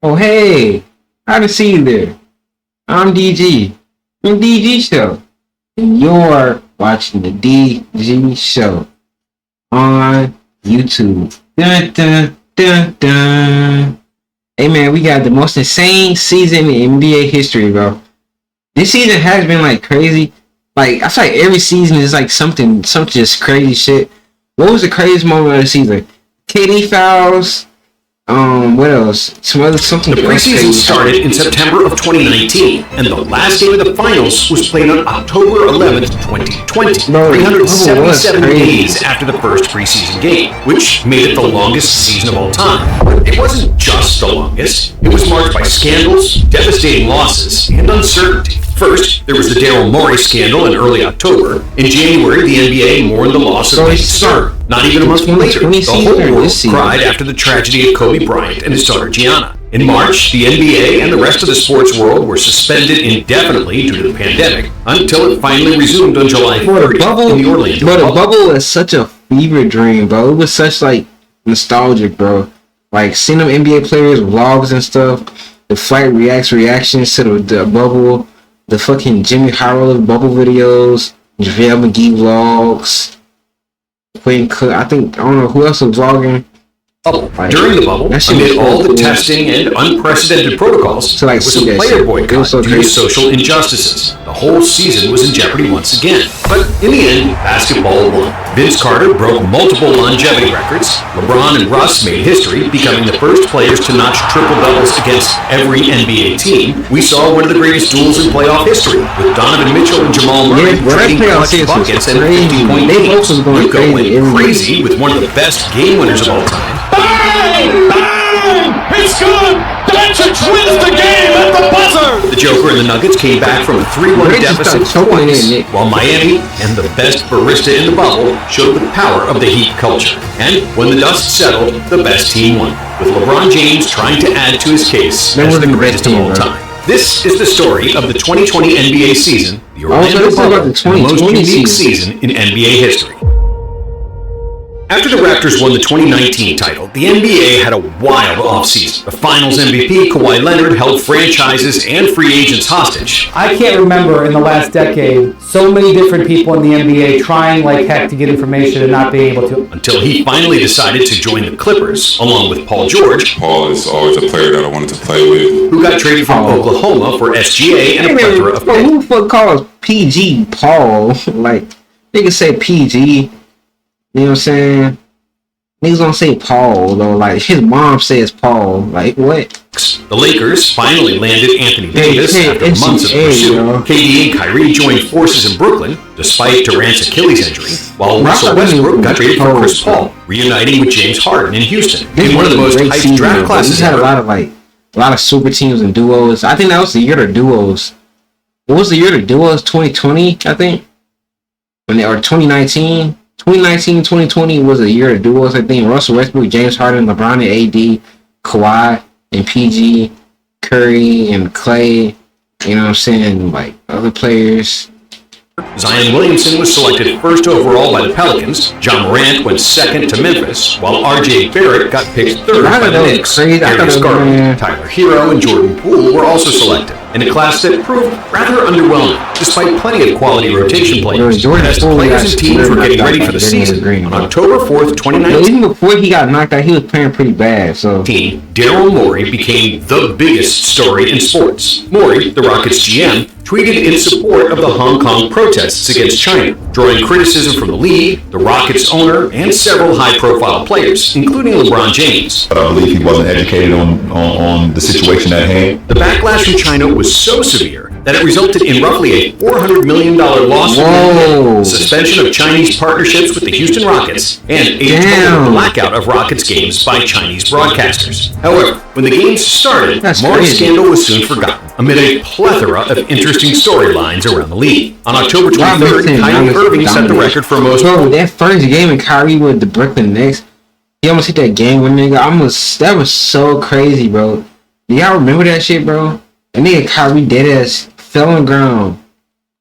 Oh, hey, I didn't see you there. I'm DG from DG Show, and you're watching the DG Show on YouTube. Dun, dun, dun, dun. Hey man, we got the most insane season in NBA history, bro. This season has been like crazy. Like I feel like every season is like something just crazy shit. What was the craziest moment of the season? KD fouls. What else? Something. The preseason started in September of 2019, and the last game of the finals was played on October 11th, 2020. 377 days after the first preseason game, which made it the longest season of all time. But it wasn't just the longest. It was marked by scandals, devastating losses, and uncertainty. First, there was the Daryl Morey scandal in early October. In January, the NBA mourned the loss of James Starr. Not even a month later, the whole world cried after the tragedy of Kobe Bryant and his daughter Gianna. In March, the NBA and the rest of the sports world were suspended indefinitely due to the pandemic until it finally resumed on July 30th in the Orlando bubble. But the bubble was such a fever dream, bro. It was such like nostalgic, bro. Like seeing them NBA players vlogs and stuff, the flight reactions to the bubble. The fucking Jimmy Howard bubble videos, JaVale McGee vlogs, I don't know who else was vlogging. During the bubble, amid all the testing and unprecedented protocols, was a player boycott due to social injustices. The whole season was in jeopardy once again. But in the end, basketball won. Vince Carter broke multiple longevity records. LeBron and Russ made history, becoming the first players to notch triple-doubles against every NBA team. We saw one of the greatest duels in playoff history, with Donovan Mitchell and Jamal Murray trading clutch buckets and 50-point games. Luka went crazy with one of the best game winners of all time. Bang! Bang! It's good! Doncic wins the game at the buzzer! The Joker and the Nuggets came back from a 3-1 deficit twice, while Miami and the best barista in the bubble showed the power of the Heat culture. And when the dust settled, the best team won, with LeBron James trying to add to his case as the greatest of all time. This is the story of the 2020 NBA season, the Orlando bubble, the most unique season in NBA history. After the Raptors won the 2019 title, the NBA had a wild offseason. The Finals MVP, Kawhi Leonard, held franchises and free agents hostage. I can't remember in the last decade so many different people in the NBA trying like heck to get information and not being able to. Until he finally decided to join the Clippers, along with Paul George. Paul is always a player that I wanted to play with. Who got traded from Oklahoma for SGA and a plethora of picks. Who the fuck calls PG Paul? Like, niggas say PG. You know what I'm saying? Niggas don't say Paul, though. Like, his mom says Paul. Like, what? The Lakers finally landed Anthony Davis after months of pursuit. KD and Kyrie joined forces in Brooklyn, despite Durant's Achilles injury, while Russell Westbrook got traded for Chris Paul, reuniting with James Harden in Houston. In one of the most hyped draft classes ever. Had a lot of super teams and duos. I think that was the year of duos. What was the year of duos? 2020, I think? Or 2019? 2019-2020 was a year of duos. I think Russell Westbrook, James Harden, LeBron and AD, Kawhi and PG, Curry and Clay. You know what I'm saying? Like other players. Zion Williamson was selected first overall by the Pelicans. John Morant went second to Memphis, while RJ Barrett got picked third by the Knicks. Darius Garland, Tyler Hero, and Jordan Poole were also selected, in a class that proved rather underwhelming, despite plenty of quality rotation players. As the players and teams were getting ready for the season, on October 4th, 2019, even before he got knocked out, he was playing pretty bad. So, Daryl Morey became the biggest story in sports. Morey, the Rockets GM, tweeted in support of the Hong Kong protests against China, drawing criticism from the league, the Rockets owner, and several high-profile players, including LeBron James. But I believe he wasn't educated on the situation at hand. The backlash from China was so severe that it resulted in roughly a $400 million loss, the suspension of Chinese partnerships with the Houston Rockets, and a total blackout of Rockets games by Chinese broadcasters. However, when the games started, Morey's scandal was soon forgotten, amid a plethora of interesting storylines around the league. On October 23rd, Kyrie Irving set the record for most. Bro, that first game in Kyrie with the Brooklyn Nets, he almost hit that game winner, nigga. That was so crazy, bro. Do y'all remember that shit, bro? That nigga Kyrie dead ass fell on the ground,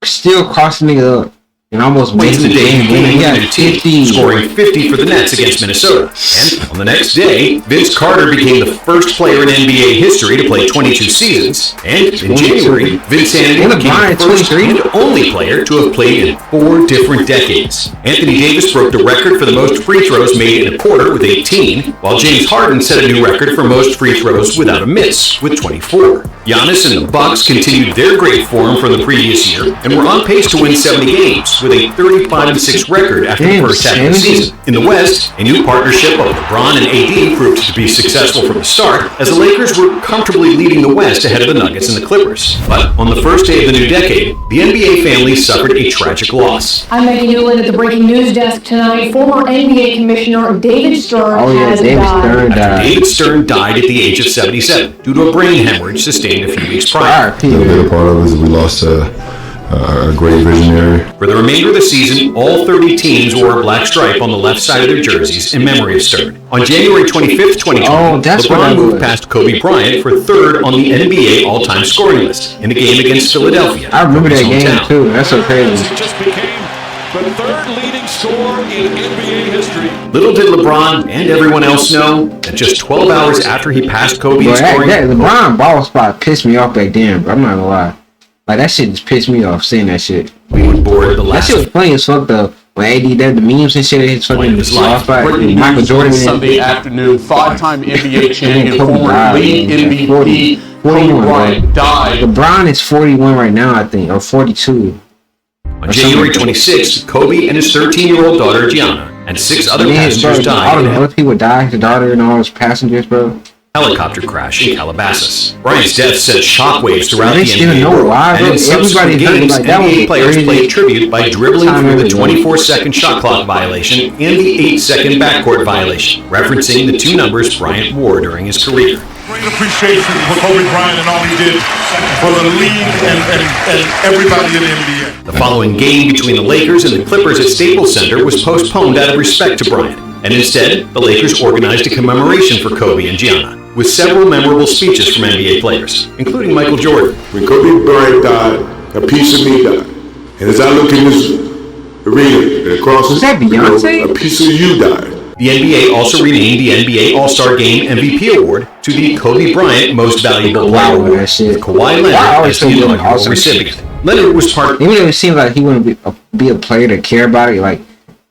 still crossed the nigga up, and almost Wins made the the day game winning. He got 50. scoring 50 for the Nets against Minnesota. And on the next day, Vince Carter became the first player in NBA history to play 22 seasons. And in January, Vince Handy became the first and only player to have played in 4 different decades. Anthony Davis broke the record for the most free throws made in a quarter with 18, while James Harden set a new record for most free throws without a miss with 24. Giannis and the Bucks continued their great form from the previous year and were on pace to win 70 games with a 35-6 record after the first half of the season. In the West, a new partnership of LeBron and AD proved to be successful from the start, as the Lakers were comfortably leading the West ahead of the Nuggets and the Clippers. But on the first day of the new decade, the NBA family suffered a tragic loss. I'm Maggie Newland at the breaking news desk tonight. Former NBA Commissioner David Stern has died. David Stern died at the age of 77 due to a brain hemorrhage sustained a few weeks prior. The bigger part of it is we lost a great visionary. For the remainder of the season, all 30 teams wore a black stripe on the left side of their jerseys in memory of Stern. On January 25th, 2020, LeBron moved past Kobe Bryant for 3rd on the NBA all-time scoring list in a game against Philadelphia. I remember that game too. That's so crazy. It just became the 3rd leading scorer in NBA history. Little did LeBron and everyone else know that just 12 hours after he passed Kobe in scoring, that LeBron ball spot pissed me off back then, bro. I'm not gonna lie. Like, that shit just pissed me off seeing that shit. we would board the last. That shit was funny as fuck though. When AD did the memes and shit, his fucking ball spot. Michael Jordan. Sunday afternoon, 5-time NBA champion, former league MVP, Kobe Bryant died. LeBron is 41 right now, I think, or 42. On January 26th, Kobe and his 13-year-old daughter Gianna and 6 other passengers died All in the other people died. His daughter and all his passengers, bro. helicopter crash in Calabasas. Bryant's death sent shockwaves throughout the They didn't NBA know world, why, and in subsequent everybody games, like, that was NBA players crazy. played tribute by dribbling Time through the everyone. 24-second shot clock violation and the 8-second backcourt violation, referencing the 2 numbers Bryant wore during his career. Great appreciation for Kobe Bryant and all he did for the league and everybody in the NBA. The following game between the Lakers and the Clippers at Staples Center was postponed out of respect to Bryant, and instead, the Lakers organized a commemoration for Kobe and Gianna, with several memorable speeches from NBA players, including Michael Jordan. When Kobe Bryant died, a piece of me died. And as I look in this arena and across Is that Beyonce? a piece of you died. The NBA also renamed the NBA All-Star Game MVP Award to the Kobe Bryant Most Valuable Player Award, with Kawhi Leonard as the inaugural recipient. Leonard was part. Even though it seems like he wouldn't be a player to care about it, like,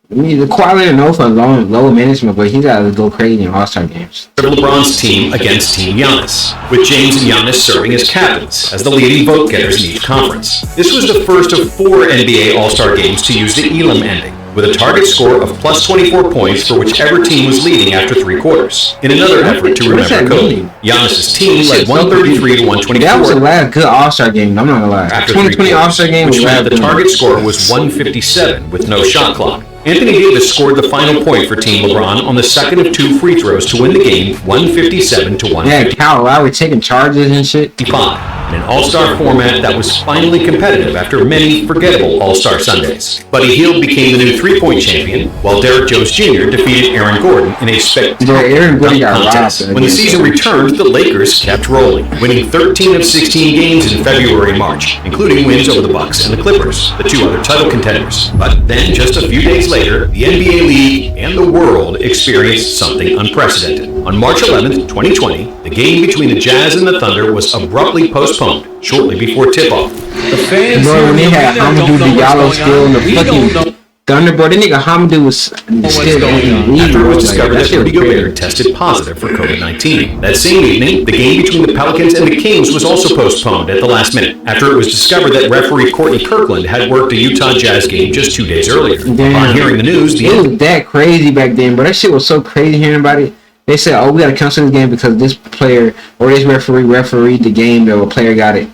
I mean, the Kawhi Leonard knows for low management, but he got to go crazy in All-Star games. of LeBron's team against Team Giannis, with James and Giannis serving as captains as the leading vote getters in each conference. This was the first of 4 NBA All-Star games to use the Elam ending, with a target score of plus 24 points for whichever team was leading after 3 quarters. In another effort to remember Kobe, Giannis' team led 133 to 124. That was the last good All-Star game. I'm not gonna lie. After 2020 3 All-Star game, which was meant the last target good. score was 157 with no shot clock. Anthony Davis scored the final point for Team LeBron on the second of 2 free throws to win the game, 157 to 155. Yeah, Kyle Lowry taking charges and shit. In an all-star format that was finally competitive after many forgettable all-star Sundays. Buddy Hield became the new 3-point champion, while Derrick Jones Jr. defeated Aaron Gordon in a spectacular Aaron Gordon got contest. robbed. When the season returned, the Lakers kept rolling, winning 13 of 16 games in February and March, including wins over the Bucks and the Clippers, the 2 other title contenders. But then, just a few days later, the NBA League and the world experienced something unprecedented. On March 11th, 2020, the game between the Jazz and the Thunder was abruptly postponed shortly before tip-off. The fans Bro, when they had Hamidou Diallo still in the We don't know fucking Thunder, bro, that nigga Hamidou was still in the league, After it bro. was discovered Like, that shit Rudy was crazy. Gobert tested positive for COVID-19. That same evening, the game between the Pelicans and the Kings was also postponed at the last minute, after it was discovered that referee Courtney Kirkland had worked a Utah Jazz game just 2 days earlier. Damn. Upon hearing the news, the It was that crazy back then, bro. That shit was so crazy hearing about it. They said, "Oh, we gotta cancel this game because this player or this refereed the game that a player got it."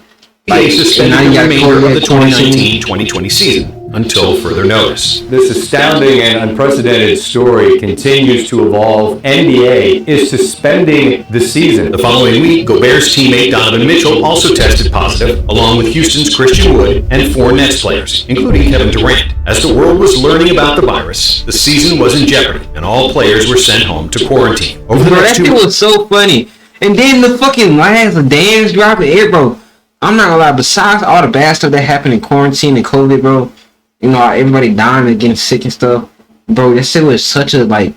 NBA suspended now you the got remainder of the quarantine. 2019-2020 season until further notice. This astounding and unprecedented story continues to evolve. NBA is suspending the season. The following week, Gobert's teammate Donovan Mitchell also tested positive, along with Houston's Christian Wood and 4 Nets players, including Kevin Durant. As the world was learning about the virus, the season was in jeopardy, and all players were sent home to quarantine. Over the Bro, next that 2 shit months, was so funny. And then the fucking last dance dropping it, bro. I'm not gonna lie, besides all the bad stuff that happened in quarantine and COVID, bro, you know, everybody dying and getting sick and stuff. Bro, that shit was such a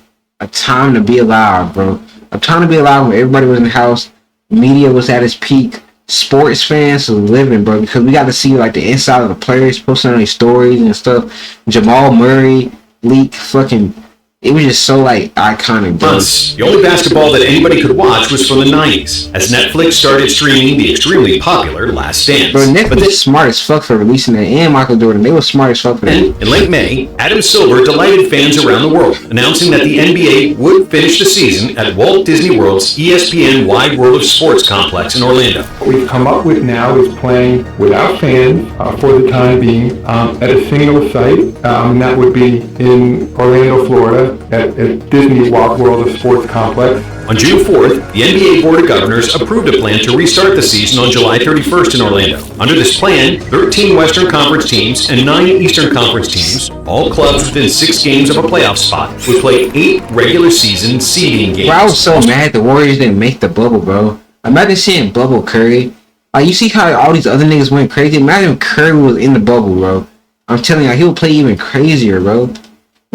time to be alive, bro. A time to be alive when everybody was in the house, media was at its peak, sports fans was living, bro, because we got to see like the inside of the players posting on their stories and stuff. Jamal Murray leak, fucking. It was just so like iconic, bro. Once, the only basketball that anybody could watch was from the 90s, as Netflix started streaming the extremely popular Last Dance. Bro, Netflix was smart as fuck for releasing that, and Michael Jordan. They were smart as fuck for that. And in late May, Adam Silver delighted fans around the world, announcing that the NBA would finish the season at Walt Disney World's ESPN Wide World of Sports complex in Orlando. What we've come up with now is playing without fans for the time being at a single site, and that would be in Orlando, Florida, at Disney World of Sports Complex. On June 4th, the NBA Board of Governors approved a plan to restart the season on July 31st in Orlando. Under this plan, 13 Western Conference teams and 9 Eastern Conference teams, all clubs within 6 games of a playoff spot, would play 8 regular season seeding games. Bro, I was so mad the Warriors didn't make the bubble, bro. Imagine seeing bubble Curry. Like, you see how all these other niggas went crazy? Imagine if Curry was in the bubble, bro. I'm telling you, he would play even crazier, bro.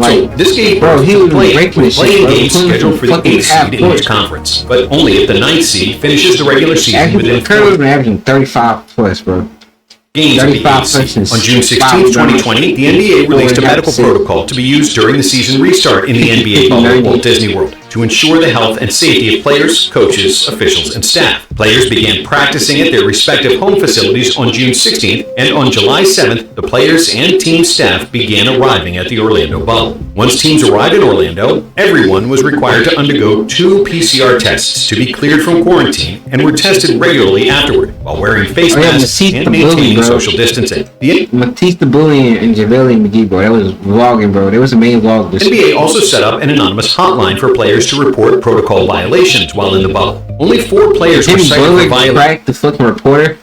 Like, so this game, bro, he was breaking the playing games scheduled for the 8th seed in each conference, but only if the 9th seed finishes the regular season within 4. Curry was averaging 35 plus, bro. Games on June 16, 2020, the NBA released a medical protocol to be used during the season restart in the NBA bubble at Walt Disney World to ensure the health and safety of players, coaches, officials, and staff. Players began practicing at their respective home facilities on June 16th, and on July 7th, the players and team staff began arriving at the Orlando bubble. Once teams arrived in Orlando, everyone was required to undergo 2 PCR tests to be cleared from quarantine and were tested regularly afterward, while wearing face masks and maintaining social distancing. Matisse the Bully and JaVale McGee, bro, that was vlogging, bro. There was a main vlog. The NBA also set up an anonymous hotline for players to report protocol violations while in the bubble. Only 4 players were cited for violating the fucking reporter.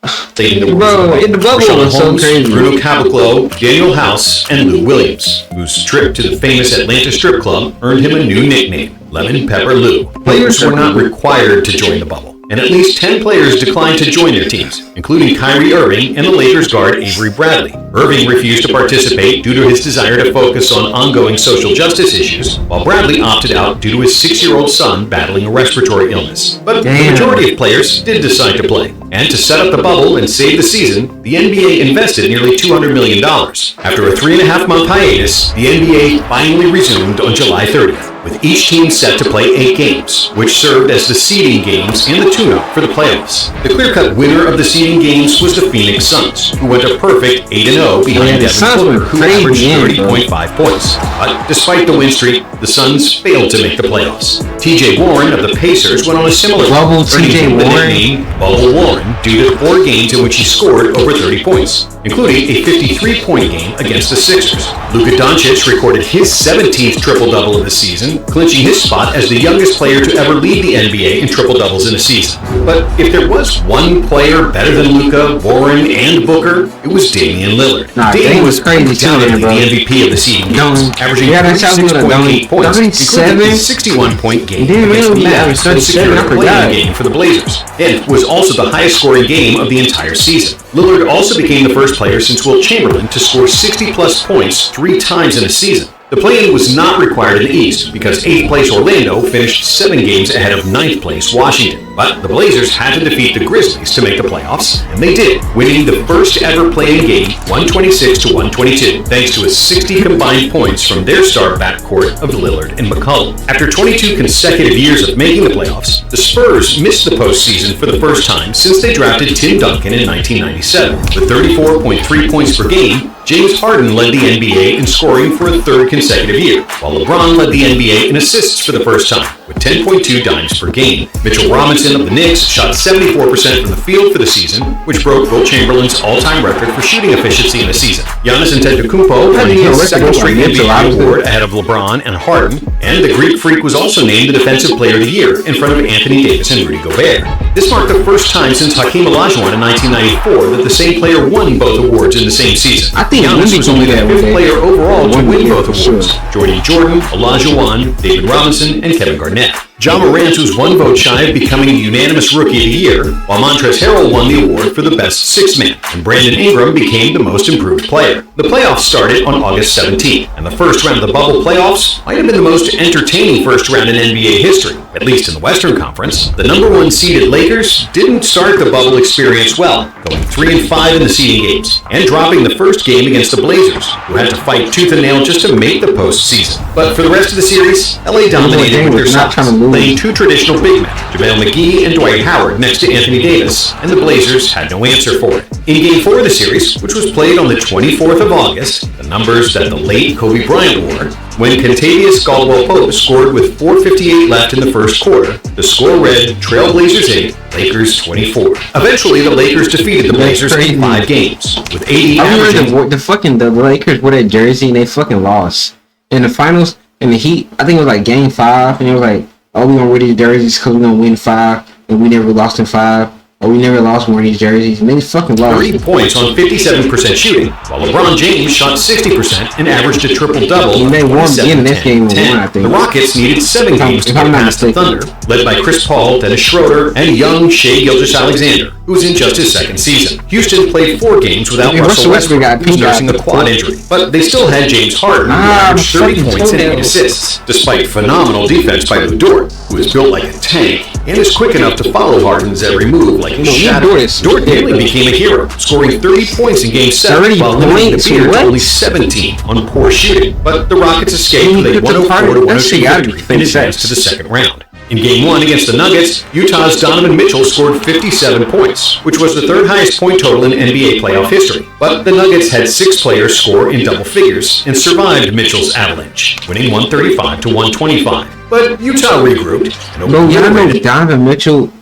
Bro, in the bubble was so crazy. Bruno Caboclo, Daniel House, and Lou Williams, whose trip to the famous Atlanta strip club earned him a new nickname, Lemon Pepper Lou. Players were not required to join the bubble, and at least 10 players declined to join their teams, including Kyrie Irving and the Lakers guard Avery Bradley. Irving refused to participate due to his desire to focus on ongoing social justice issues, while Bradley opted out due to his 6-year-old son battling a respiratory illness. But the majority of players did decide to play. And to set up the bubble and save the season, the NBA invested nearly $200 million. After a 3.5-month hiatus, the NBA finally resumed on July 30th, with each team set to play 8 games, which served as the seeding games and the tune-up for the playoffs. The clear-cut winner of the seeding games was the Phoenix Suns, who went a perfect 8-0 behind Devin Booker, who averaged 30.5 points. But despite the win streak, the Suns failed to make the playoffs. TJ Warren of the Pacers went on a similar Bubble TJ Warren. Bubble Warren, due to 4 games in which he scored over 30 points, including a 53-point game against the Sixers. Luka Doncic recorded his 17th triple-double of the season, clinching his spot as the youngest player to ever lead the NBA in triple-doubles in a season. But if there was one player better than Luka, Warren, and Booker, it was Damian Lillard. Damian was crazy too, down bro. The MVP of the season games, averaging 36.8 points, including a 61-point game against the Mavs to secure a play-in game for the Blazers, and was also the highest-scoring game of the entire season. Lillard also became the first player since Wilt Chamberlain to score 60-plus points 3 times in a season. The play-in was not required in the East because 8th place Orlando finished 7 games ahead of 9th place Washington. But the Blazers had to defeat the Grizzlies to make the playoffs, and they did, winning the first ever play-in game 126-122, thanks to a 60 combined points from their star backcourt of Lillard and McCollum. After 22 consecutive years of making the playoffs, the Spurs missed the postseason for the first time since they drafted Tim Duncan in 1997. With 34.3 points per game, James Harden led the NBA in scoring for a 3rd consecutive year, while LeBron led the NBA in assists for the first time, with 10.2 dimes per game. Mitchell Robinson of the Knicks shot 74% from the field for the season, which broke Wilt Chamberlain's all-time record for shooting efficiency in a season. Giannis Antetokounmpo won his 2nd straight MVP award ahead of LeBron and Harden, and the Greek Freak was also named the Defensive Player of the Year in front of Anthony Davis and Rudy Gobert. This marked the first time since Hakeem Olajuwon in 1994 that the same player won both awards in the same season. Giannis was only the 5th player overall to win both awards, joining Jordan, Olajuwon, David Robinson, and Kevin Garnett. Ja Morant was one vote shy of becoming a unanimous Rookie of the Year, while Montrezl Harrell won the award for the best sixth man, and Brandon Ingram became the most improved player. The playoffs started on August 17th, and the first round of the bubble playoffs might have been the most entertaining first round in NBA history, at least in the Western Conference. The number one seeded Lakers didn't start the bubble experience well, going 3-5 in the seeding games, and dropping the first game against the Blazers, who had to fight tooth and nail just to make the postseason. But for the rest of the series, LA dominated with their size, playing two traditional big men, JaVale McGee and Dwight Howard next to Anthony Davis, and the Blazers had no answer for it. In Game 4 of the series, which was played on the 24th of August, the numbers that the late Kobe Bryant wore, when Kentavious Caldwell-Pope scored with 4:58 left in the first quarter, the score read Trailblazers 8, Lakers 24. Eventually, the Lakers defeated the Blazers in 5 games, with 80 averaging. The Lakers wore that jersey and they fucking lost in the finals. And the Heat, I think it was like Game 5, and it was like, oh, we gonna wear these jerseys because we gonna win 5, and we never lost in 5. Or we never lost one of these jerseys, and they fucking lost. 30 points on 57% shooting, while LeBron James shot 60% and averaged a triple-double. They won again in this game. I think. The Rockets needed 7 games to get past the Thunder, led by Chris Paul, Dennis Schroeder, and young Shai Gilgeous-Alexander, who was in just his second season. Houston played 4 games without Russell Westbrook, who was nursing a quad injury, but they still had James Harden, who averaged 30 points and 8 assists, despite phenomenal defense by Lou Dort, who is built like a tank and is quick enough to follow Harden's every move like a shadow. Dort nearly became a hero, scoring 30 points in Game 7 while limiting the Beard to only 17 on poor shooting. But the Rockets escaped with a 104-102 victory and advanced to the second round. In Game 1 against the Nuggets, Utah's Donovan Mitchell scored 57 points, which was the third highest point total in NBA playoff history. But the Nuggets had 6 players score in double figures and survived Mitchell's avalanche, winning 135-125. But Utah regrouped. Bro, y'all know Donovan Mitchell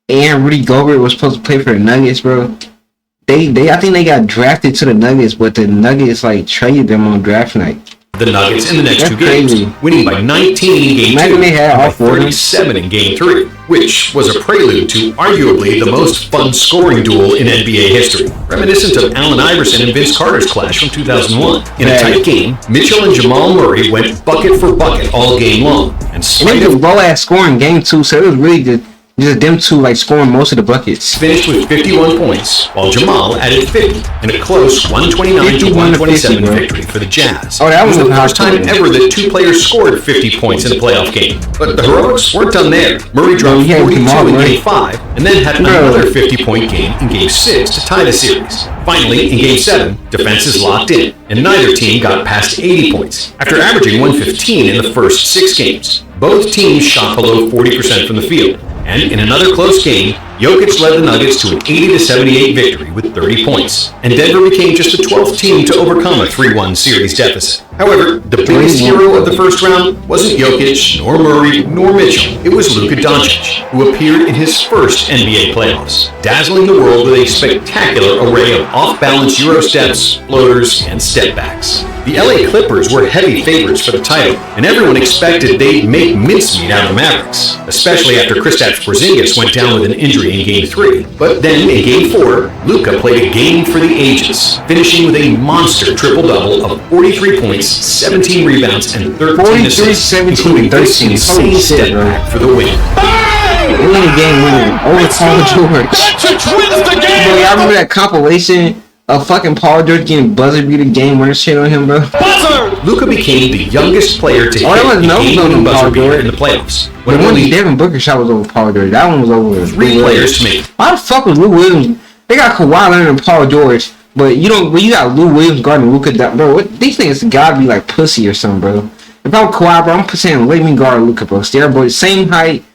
and Rudy Gobert was supposed to play for the Nuggets, bro. I think they got drafted to the Nuggets, but the Nuggets like traded them on draft night. The Nuggets in the next 2 games, winning by 19 in Game 2 and by 37 in Game 3, which was a prelude to arguably the most fun scoring duel in NBA history, reminiscent of Allen Iverson and Vince Carter's clash from 2001. In a tight game, Mitchell and Jamal Murray went bucket for bucket all game long, and it was low-ass scoring Game 2, so it was really good. Just them two like scoring most of the buckets. Finished with 51 points, while Jamal added 50 in a close 129-127 victory for the Jazz. Oh, that was the first time ever that 2 players scored 50 points in a playoff game. But the heroics weren't done there. Murray dropped 42 in Game 5, and then had another 50-point game in Game 6 to tie the series. Finally, in Game 7, defenses locked in, and neither team got past 80 points. After averaging 115 in the first 6 games, both teams shot below 40% from the field. And in another close game, Jokic led the Nuggets to an 80-78 victory with 30 points, and Denver became just the 12th team to overcome a 3-1 series deficit. However, the biggest hero of the first round wasn't Jokic, nor Murray, nor Mitchell. It was Luka Doncic, who appeared in his first NBA playoffs, dazzling the world with a spectacular array of off-balance Euro steps, floaters, and step-backs. The LA Clippers were heavy favorites for the title, and everyone expected they'd make mincemeat out of the Mavericks, especially after Kristaps Porzingis went down with an injury in Game 3. But then in Game 4, Luka played a game for the ages, finishing with a monster triple-double of 43 points, 17 rebounds, and 13 assists, including this insane step back for the win. They won the game winning over Paul George. Bro, y'all remember that compilation of fucking Paul George getting buzzer beater game winner shit on him, bro? Luka became the youngest player to hit a game-winning buzzer beater in the playoffs. When only Devin Booker shot was over Paul George. That one was over 3 players to make. Why the fuck was Lou Williams? They got Kawhi Leonard and Paul George, but you got Lou Williams guarding Luka. Bro, these things gotta be like pussy or something, bro. If I'm Kawhi, bro, I'm saying let me guard Luka, bro. Stare, bro, same height.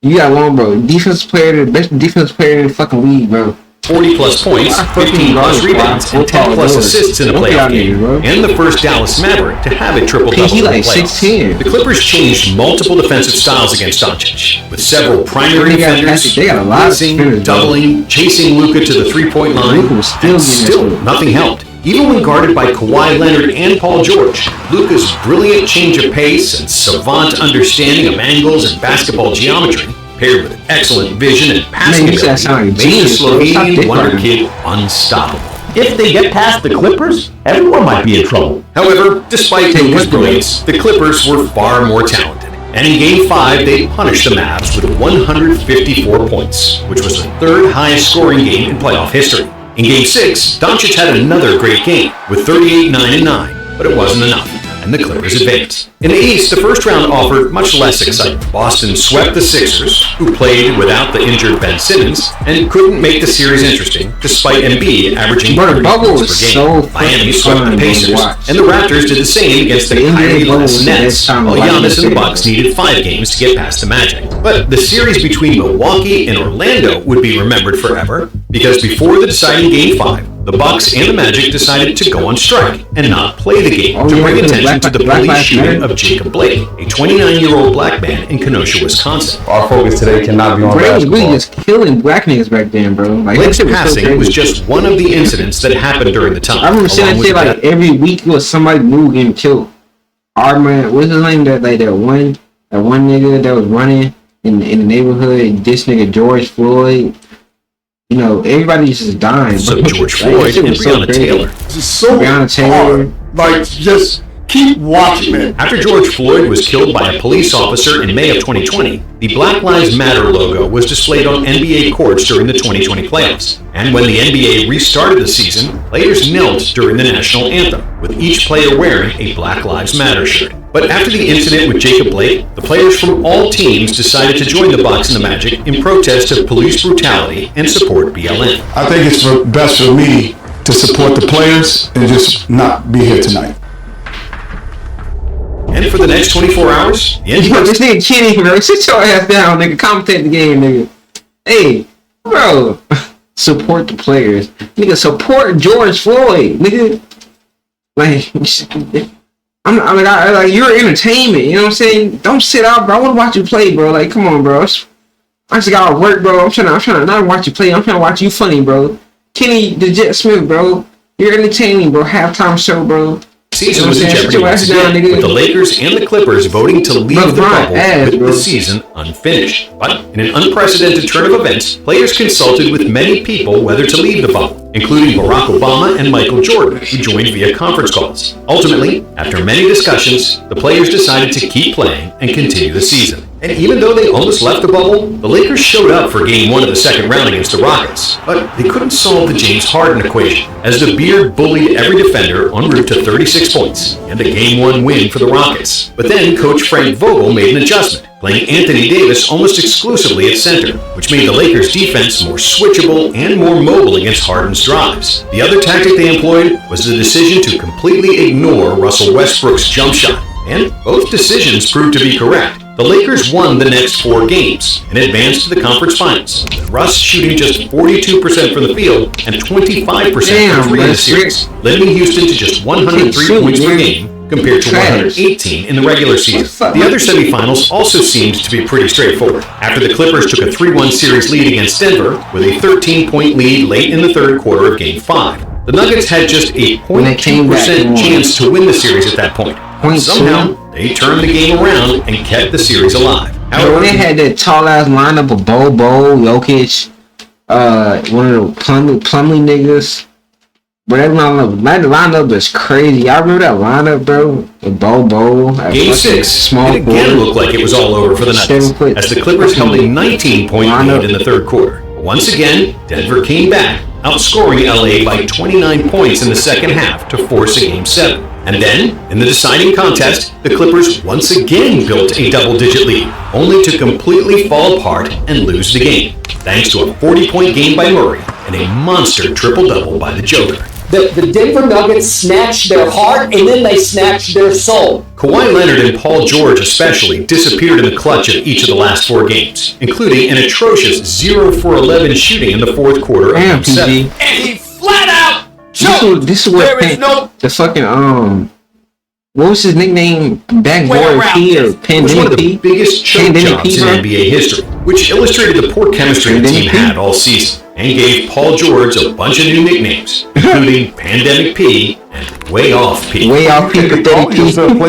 You got long, bro. Defensive player, the best defensive player in the fucking league, bro. 40-plus points, 15-plus rebounds, and 10-plus assists in a playoff game, and the first Dallas Maverick to have a triple-double in the playoffs. The Clippers changed multiple defensive styles against Doncic, with several primary defenders blitzing, doubling, chasing Luka to the three-point line, and still nothing helped. Even when guarded by Kawhi Leonard and Paul George, Luka's brilliant change of pace and savant understanding of angles and basketball geometry, paired with excellent vision and passing ability, made the Slovenian wonder kid unstoppable. If they get past the Clippers, everyone might be in trouble. However, despite Luka's brilliance, the Clippers were far more talented, And in Game 5, they punished the Mavs with 154 points, which was the third highest scoring game in playoff history. In Game 6, Doncic had another great game with 38, 9, and 9, but it wasn't enough, and the Clippers advanced. In the East, the first round offered much less excitement. Boston swept the Sixers, who played without the injured Ben Simmons, and couldn't make the series interesting, despite Embiid averaging 30 points per game. Miami swept the Pacers, and the Raptors did the same against the Kyrie-less Nets, while Giannis and the Bucks needed 5 games to get past the Magic. But the series between Milwaukee and Orlando would be remembered forever, because before the deciding Game 5, the Bucks and the Magic decided to go on strike and not play the game to bring attention to the police shooting of Jacob Blake, a 29-year-old black man in Kenosha, Wisconsin. Our focus today cannot be on basketball. was really just killing black niggas back then, bro. Like, Blake's passing was just one of the incidents that happened during the time. I remember saying that like every week was somebody new getting killed. Our man, what's his name? That one nigga that was running in the neighborhood. This nigga George Floyd. You know, everybody's just dying. So George Floyd and Breonna Taylor. This is so hard. Like, just keep watching it. After George Floyd was killed by a police officer in May of 2020, the Black Lives Matter logo was displayed on NBA courts during the 2020 playoffs. And when the NBA restarted the season, players knelt during the national anthem, with each player wearing a Black Lives Matter shirt. But after the incident with Jacob Blake, the players from all teams decided to join the Bucks and the Magic in protest of police brutality and support BLM. I think it's best for me to support the players and just not be here tonight. And for the next 24 hours, the NBA... This nigga Kenny, bro, sit your ass down, nigga. Commentate the game, nigga. Hey, bro, support the players. Nigga, support George Floyd, nigga. Like... I'm like you're entertainment, you know what I'm saying? Don't sit out, bro. I want to watch you play, bro. Like, come on, bro. I just gotta work, bro. I'm trying to not watch you play. I'm trying to watch you funny, bro. Kenny the Jet Smith, bro. You're entertaining, bro. Halftime show, bro. Season was in jeopardy once again, with the Lakers and the Clippers voting to leave the bubble with the season unfinished. But in an unprecedented turn of events, players consulted with many people whether to leave the bubble, including Barack Obama and Michael Jordan, who joined via conference calls. Ultimately, after many discussions, the players decided to keep playing and continue the season. And even though they almost left the bubble, the Lakers showed up for Game 1 of the second round against the Rockets. But they couldn't solve the James Harden equation, as the Beard bullied every defender en route to 36 points, and a Game 1 win for the Rockets. But then Coach Frank Vogel made an adjustment, playing Anthony Davis almost exclusively at center, which made the Lakers' defense more switchable and more mobile against Harden's drives. The other tactic they employed was the decision to completely ignore Russell Westbrook's jump shot, and both decisions proved to be correct. The Lakers won the next 4 games and advanced to the conference finals, with Russ shooting just 42% from the field and 25% from 3 in the series, limiting Houston to just 103 points per game compared to 118 in the regular season. The other semifinals also seemed to be pretty straightforward. After the Clippers took a 3-1 series lead against Denver, with a 13-point lead late in the third quarter of Game 5, the Nuggets had just a 0.2% chance to win the series at that point. Somehow, they turned the game around and kept the series alive. However, they had that tall-ass lineup of Bobo, Jokic, one of the Plumlee niggas. But that lineup is crazy. I remember that lineup, bro. The Bobo. Game 6, it again looked like it was all over for the Nuggets, as the Clippers held a 19-point lead in the third quarter. Once again, Denver came back, outscoring LA by 29 points in the second half to force a Game 7. And then, in the deciding contest, the Clippers once again built a double-digit lead, only to completely fall apart and lose the game, thanks to a 40-point game by Murray and a monster triple-double by the Joker. The Denver Nuggets snatched their heart, and then they snatched their soul. Kawhi Leonard and Paul George especially disappeared in the clutch of each of the last 4 games, including an atrocious 0-for-11 shooting in the fourth quarter of Game 7. And he flat out choked. This is where the fucking what was his nickname? Backboard P or Pandemic P? It was one of the biggest choke jobs in NBA history, which illustrated the poor chemistry the team had all season, and gave Paul George a bunch of new nicknames, including Pandemic P and Way Off P. Way Off P. Play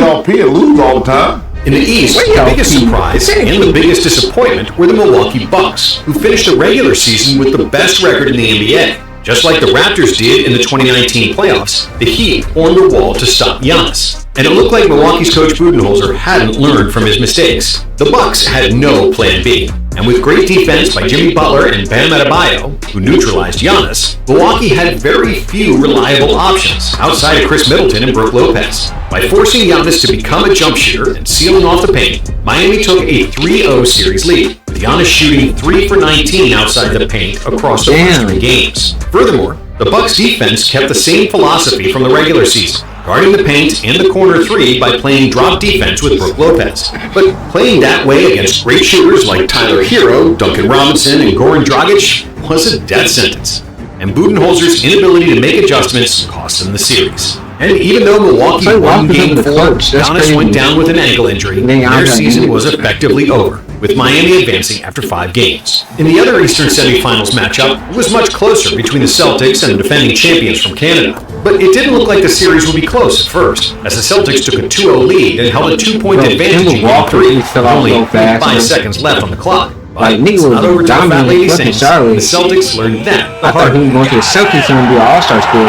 off P and lose all the time. In the East, the biggest surprise and the biggest disappointment were the Milwaukee Bucks, who finished the regular season with the best record in the NBA. Just like the Raptors did in the 2019 playoffs, the Heat formed a wall to stop Giannis. And it looked like Milwaukee's coach Budenholzer hadn't learned from his mistakes. The Bucks had no plan B. And with great defense by Jimmy Butler and Bam Adebayo, who neutralized Giannis, Milwaukee had very few reliable options outside of Chris Middleton and Brook Lopez. By forcing Giannis to become a jump shooter and sealing off the paint, Miami took a 3-0 series lead, with Giannis shooting 3 for 19 outside the paint across the first 3 games. Furthermore, the Bucks defense kept the same philosophy from the regular season, guarding the paint and the corner 3 by playing drop defense with Brook Lopez. But playing that way against great shooters like Tyler Hero, Duncan Robinson, and Goran Dragic was a death sentence. And Budenholzer's inability to make adjustments cost them the series. And even though Milwaukee won Game 4, Giannis went down with an ankle injury, their season was effectively over, with Miami advancing after 5 games. In the other Eastern semifinals matchup, it was much closer between the Celtics and the defending champions from Canada. But it didn't look like the series would be close at first, as the Celtics took a 2-0 lead and held a 2-point advantage in Game 3, with only 5 seconds left on the clock. Like, nigga was over dominating fucking Charlotte. The Celtics learned that. I thought he was going to the Celtics and be an all-star school.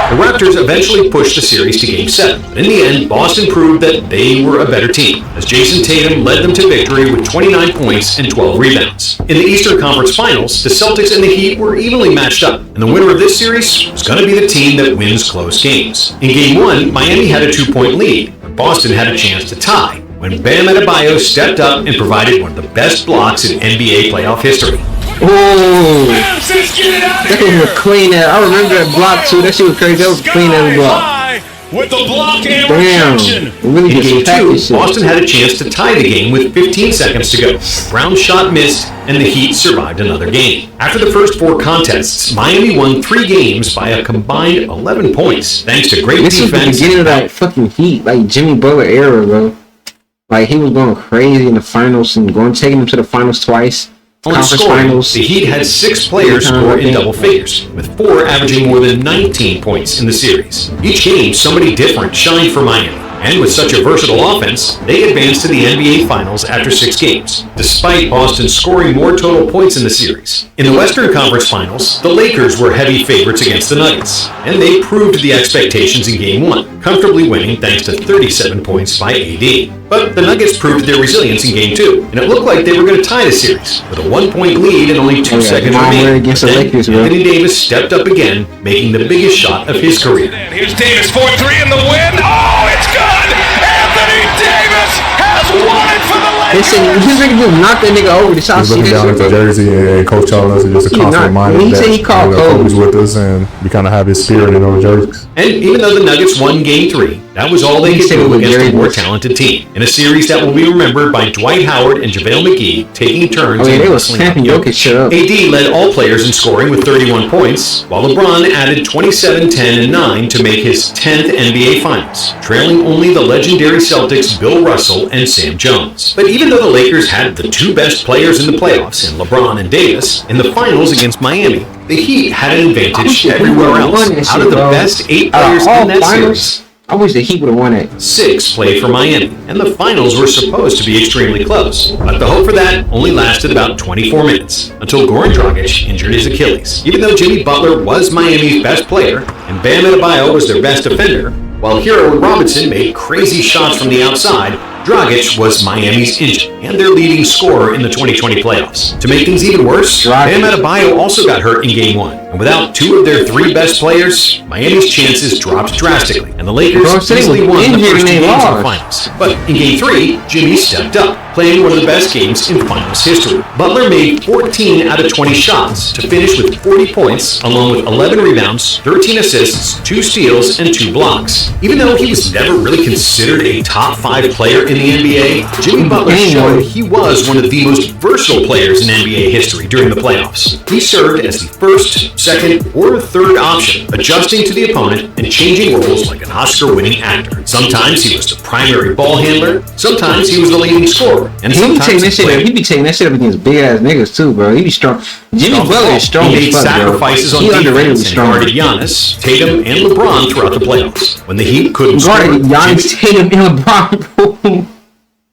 The Raptors eventually pushed the series to Game 7, but in the end, Boston proved that they were a better team, as Jason Tatum led them to victory with 29 points and 12 rebounds. In the Eastern Conference Finals, the Celtics and the Heat were evenly matched up, and the winner of this series was going to be the team that wins close games. In Game 1, Miami had a 2-point lead, but Boston had a chance to tie, when Bam Adebayo stepped up and provided one of the best blocks in NBA playoff history. Oh, that was clean. I remember that block too. That shit was crazy. That was clean as a block. With the block and damn. Really in Game 2, Boston had a chance to tie the game with 15 seconds to go. Brown's shot missed, and the Heat survived another game. After the first 4 contests, Miami won 3 games by a combined 11 points, thanks to great defense. This was the beginning of that fucking Heat, like Jimmy Butler era, bro. Like, he was going crazy in the finals and taking them to the finals twice. On scoring, the Heat had 6 players score in double figures, with 4 averaging more than 19 points in the series. Each game, somebody different shined for Miami. And with such a versatile offense, they advanced to the NBA Finals after 6 games, despite Boston scoring more total points in the series. In the Western Conference Finals, the Lakers were heavy favorites against the Nuggets, and they proved the expectations in Game 1, comfortably winning thanks to 37 points by AD. But the Nuggets proved their resilience in Game 2, and it looked like they were going to tie the series, with a 1-point lead and only 2 seconds remaining. Anthony Davis stepped up again, making the biggest shot of his career. Here's Davis, 4-3 in the win. Oh, it's good! Anthony Davis has won it for the Lakers! They said he really just knocked that nigga over the shot. He's looking down at the jersey and Coach telling us it's just a constant reminder that he called Kobe's with us and we kind of have his spirit in those jerseys. And even though the Nuggets won Game 3, that was all they could do against a more talented team, in a series that will be remembered by Dwight Howard and JaVale McGee taking turns in wrestling up Jokic. AD led all players in scoring with 31 points, while LeBron added 27, 10, and 9 to make his 10th NBA Finals, trailing only the legendary Celtics Bill Russell and Sam Jones. But even though the Lakers had the 2 best players in the playoffs in LeBron and Davis, in the finals against Miami, the Heat had an advantage everywhere else. Out of the best 8 players in that series, I wish the Heat would have won it. 6 played for Miami, and the finals were supposed to be extremely close. But the hope for that only lasted about 24 minutes, until Goran Dragic injured his Achilles. Even though Jimmy Butler was Miami's best player, and Bam Adebayo was their best defender, while Hero and Robinson made crazy shots from the outside, Dragic was Miami's engine and their leading scorer in the 2020 playoffs. To make things even worse, Bam Adebayo also got hurt in Game 1, and without 2 of their 3 best players, Miami's chances dropped drastically, and the Lakers easily won the first 2 games of the finals. But in Game 3, Jimmy stepped up, playing one of the best games in finals history. Butler made 14 out of 20 shots to finish with 40 points, along with 11 rebounds, 13 assists, 2 steals, and 2 blocks. Even though he was never really considered a top 5 player in the NBA, Jimmy Butler showed he was one of the most versatile players in NBA history during the playoffs. He served as the first, second, or third option, adjusting to the opponent and changing roles like an Oscar-winning actor. Sometimes he was the primary ball handler, sometimes he was the leading scorer, and he be taking that shit up against big ass niggas too, bro. He be strong. Jimmy Butler is strong. He made sacrifices on defense and guarded Giannis, Tatum, and LeBron throughout the playoffs when the Heat couldn't score. Giannis, Tatum, and LeBron.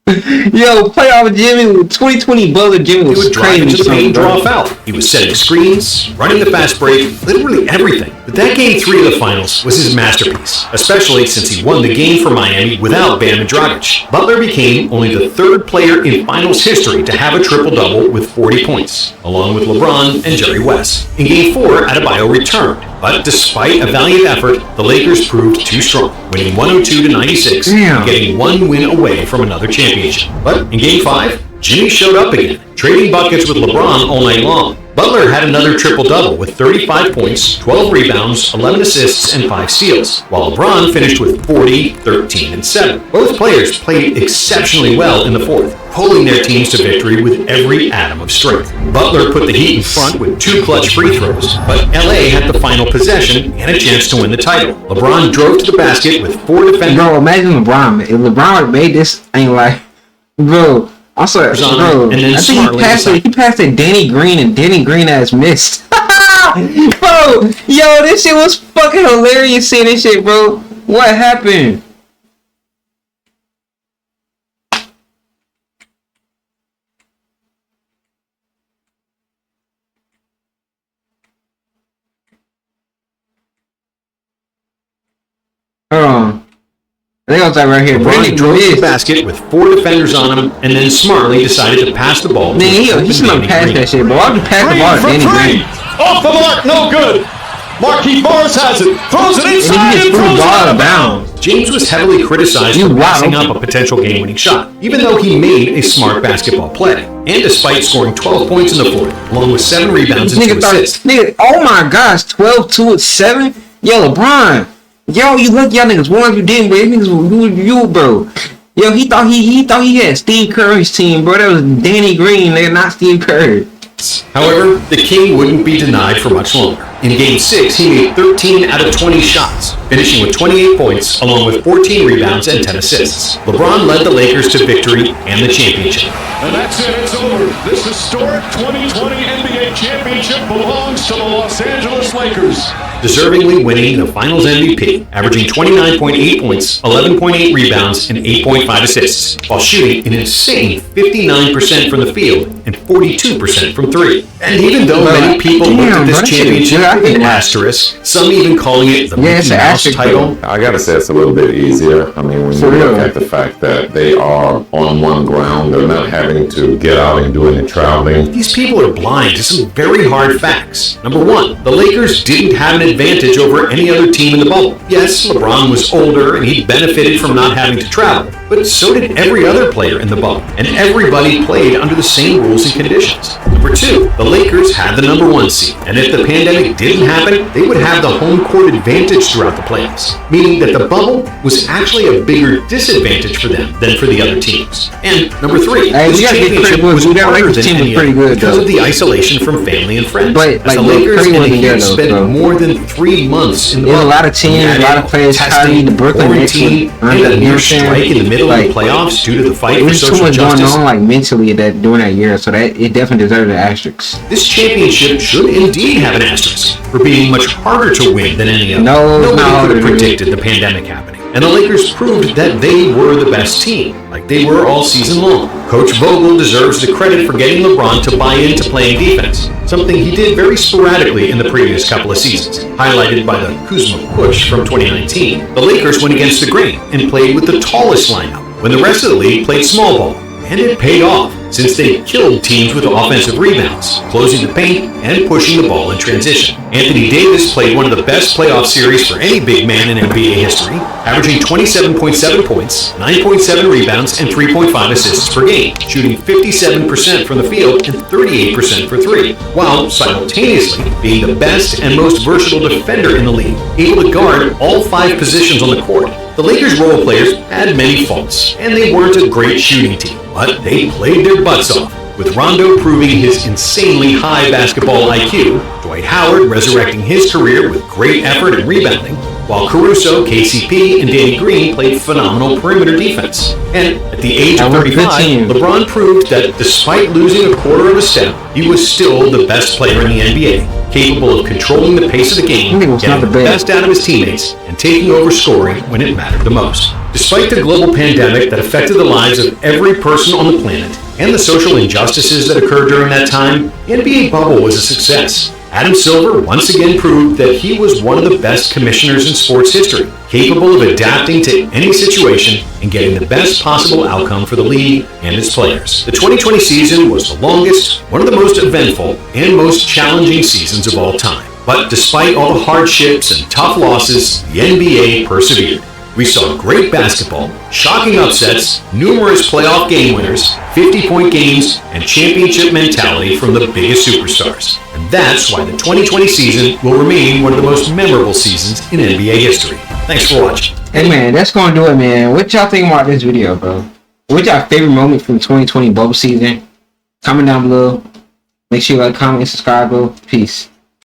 Yo, playoff Jimmy, 2020 Butler Jimmy was He would drive crazy. into the paint and draw a bro. foul. He was setting screens, running the fast break, literally everything. But that Game 3 of the finals was his masterpiece, especially since he won the game for Miami without Bam and Dragic. Butler became only the third player in finals history to have a triple-double with 40 points, along with LeBron and Jerry West. In Game 4, Adebayo returned, but despite a valiant effort, the Lakers proved too strong, winning 102-96 and getting one win away from another championship. But in Game 5, Jimmy showed up again, trading buckets with LeBron all night long. Butler had another triple-double with 35 points, 12 rebounds, 11 assists, and 5 steals, while LeBron finished with 40, 13, and 7. Both players played exceptionally well in the fourth, pulling their teams to victory with every atom of strength. Butler put the Heat in front with 2 clutch free throws, but LA had the final possession and a chance to win the title. LeBron drove to the basket with 4 defenders. Bro, imagine LeBron. If LeBron would made this, I ain't like, bro. Also, bro, and then I think he passed it Danny Green, and Danny Green has missed. Bro, yo, this shit was fucking hilarious seeing this shit, bro. What happened? Hold on. I think I was like right here. LeBron drove to the basket with 4 defenders on him, and then smartly decided to pass the ball. Man, he's not pass that shit, bro. Why would you pass the ball to Danny Green? Off the mark, no good. Marquis Morris has it, throws it inside, and throws it out of bounds. James was heavily criticized for passing up a potential game-winning shot, even though he made a smart basketball play. And despite scoring 12 points in the fourth, along with 7 rebounds and 2 assists. Nigga, oh my gosh, 12, 2, and 7? Yo, LeBron. Yo, you lucky y'all niggas won if you didn't, bro. You, bro. Yo, he thought he had Steve Curry's team, bro. That was Danny Green, nigga, not Steve Curry. However, the King wouldn't be denied for much longer. In Game 6, he made 13 out of 20 shots, finishing with 28 points, along with 14 rebounds and 10 assists. LeBron led the Lakers to victory and the championship. And that's it, it's over. This historic 2020 NBA championship belongs to the Los Angeles Lakers. Deservingly winning the Finals MVP, averaging 29.8 points, 11.8 rebounds, and 8.5 assists, while shooting an insane 59% from the field and 42% from 3. And even though many people looked at this championship with an asterisk, some even calling it the Mickey Mouse title. I gotta say it's a little bit easier. I mean, when you look at the fact that they are on one ground, they're not having to get out and do any traveling. These people are blind to some very hard facts. Number 1, the Lakers didn't have an advantage over any other team in the bubble. Yes, LeBron was older and he benefited from not having to travel, but so did every other player in the bubble, and everybody played under the same rules and conditions. Number 2, the Lakers had the number 1 seed, and if the pandemic didn't happen, they would have the home court advantage throughout the playoffs, meaning that the bubble was actually a bigger disadvantage for them than for the other teams. And number 3, this championship was harder than any other because of the isolation from family and friends. But as the Lakers and the Heat spent more than 3 months in the bubble. A lot of teams, a lot of players, Kyrie, the Brooklyn Nets, and a near strike in the middle of the playoffs due to the fight for social justice. It was too much going on, like mentally, that during that year, so that it definitely deserved an asterisk. This championship should indeed have an asterisk for being much harder to win than any other. Nobody could have predicted the pandemic happening, and the Lakers proved that they were the best team, like they were all season long. Coach Vogel deserves the credit for getting LeBron to buy into playing defense, something he did very sporadically in the previous couple of seasons, highlighted by the Kuzma push from 2019. The Lakers went against the grain and played with the tallest lineup, when the rest of the league played small ball. And it paid off, since they killed teams with offensive rebounds, closing the paint and pushing the ball in transition. Anthony Davis played one of the best playoff series for any big man in NBA history, averaging 27.7 points, 9.7 rebounds, and 3.5 assists per game, shooting 57% from the field and 38% for 3, while simultaneously being the best and most versatile defender in the league, able to guard all 5 positions on the court. The Lakers' role players had many faults, and they weren't a great shooting team, but they played their butts off, with Rondo proving his insanely high basketball IQ, Dwight Howard resurrecting his career with great effort and rebounding, while Caruso, KCP, and Danny Green played phenomenal perimeter defense. And at the age of 35, LeBron proved that despite losing a quarter of a step, he was still the best player in the NBA, capable of controlling the pace of the game, getting the best out of his teammates, and taking over scoring when it mattered the most. Despite the global pandemic that affected the lives of every person on the planet, and the social injustices that occurred during that time, the NBA bubble was a success. Adam Silver once again proved that he was one of the best commissioners in sports history, capable of adapting to any situation and getting the best possible outcome for the league and its players. The 2020 season was the longest, one of the most eventful, and most challenging seasons of all time. But despite all the hardships and tough losses, the NBA persevered. We saw great basketball, shocking upsets, numerous playoff game winners, 50-point games, and championship mentality from the biggest superstars. And that's why the 2020 season will remain one of the most memorable seasons in NBA history. Thanks for watching. Hey man, that's gonna do it, man. What y'all think about this video, bro? What's y'all favorite moment from 2020 bubble season? Comment down below. Make sure you like, comment, and subscribe, bro. Peace.